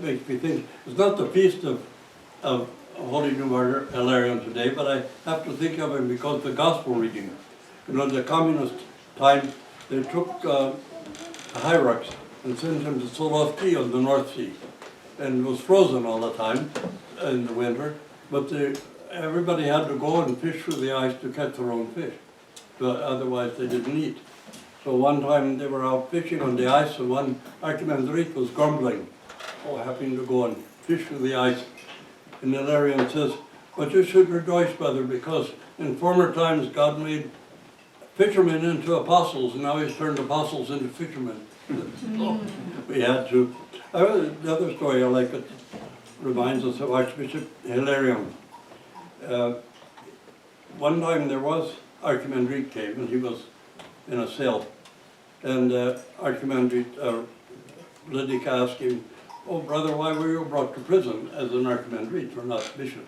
makes me think, it's not the feast of Holy New Martyr Hilarion today, but I have to think of him because the gospel reading. You know, the communist time, they took Hyrax and sent him to Solovki on the North Sea. And it was frozen all the time in the winter, but everybody had to go and fish through the ice to catch their own fish. But otherwise they didn't eat. So one time they were out fishing on the ice, and one Archimandrite was grumbling, having to go and fish through the ice. And Hilarion says, but you should rejoice, brother, because in former times God made fishermen into apostles, and now he's turned apostles into fishermen. So we had to. The other story I like, it reminds us of Archbishop Hilarion. One time there was, Archimandrite came, and he was in a cell. And Archimandrite Lydica asked him, oh brother, why were you brought to prison as an Archimandrite or not bishop?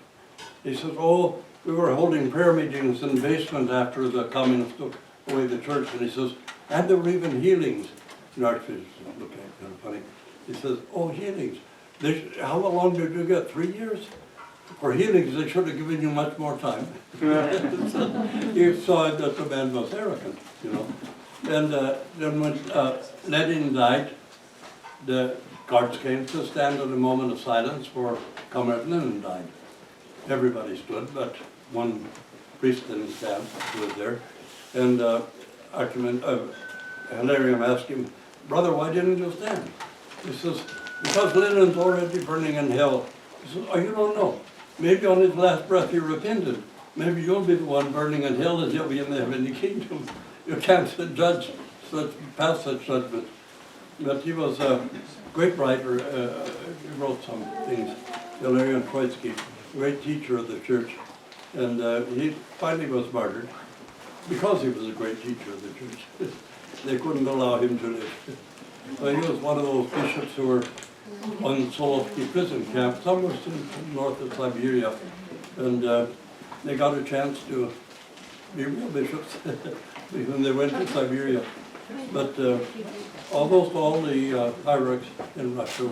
He says, oh, we were holding prayer meetings in the basement after the communists took away the church. And he says, and there were even healings. And the Archbishop said, look, kind of funny. He says, oh, healings. How long did you get? 3 years? For healings, they should have given you much more time. So you saw that the man was arrogant, you know. And then when Lenin died, the guards came to stand at a moment of silence for Comrade Lenin died. Everybody stood, but one priest didn't stand, who was there. And Hilarion asked him, brother, why didn't you stand? He says, because Lenin's already burning in hell. He says, oh, you don't know. Maybe on his last breath he repented. Maybe you'll be the one burning in hell and he'll be in the heavenly kingdom. You can't judge, pass such judgment. But he was a great writer. He wrote some things. Hilarion Troitsky, great teacher of the church. And he finally was martyred because he was a great teacher of the church. They couldn't allow him to live. He was one of those bishops who were on Solovki prison camp, somewhere in north of Siberia. And they got a chance to be real bishops when they went to Siberia. But almost all the hierarchs in Russia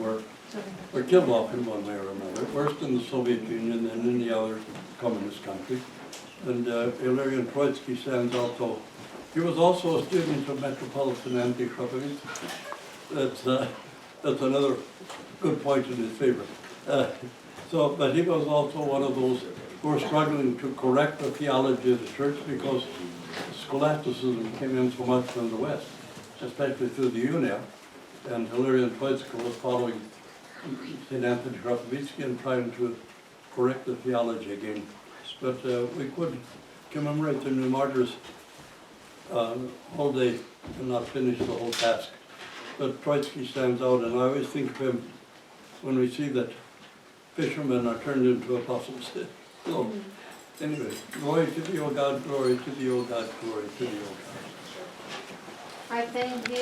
were killed off in one way or another, first in the Soviet Union and in the other communist countries. And Hilarion Troitsky stands out. He was also a student of Metropolitan Anti-Shrubberies. That's another good point in his favor. But he was also one of those who were struggling to correct the theology of the church because scholasticism came in so much from the West, especially through the Unia. And Hilarion Troitsky was following St. Anthony Shrubbery and trying to correct the theology again. But we could commemorate the new martyrs all day and not finish the whole task. But Troitsky stands out, and I always think of him when we see that fishermen are turned into apostles. So, anyway, glory to thee, O God, glory to thee, O God, glory to thee, O God. I thank thee.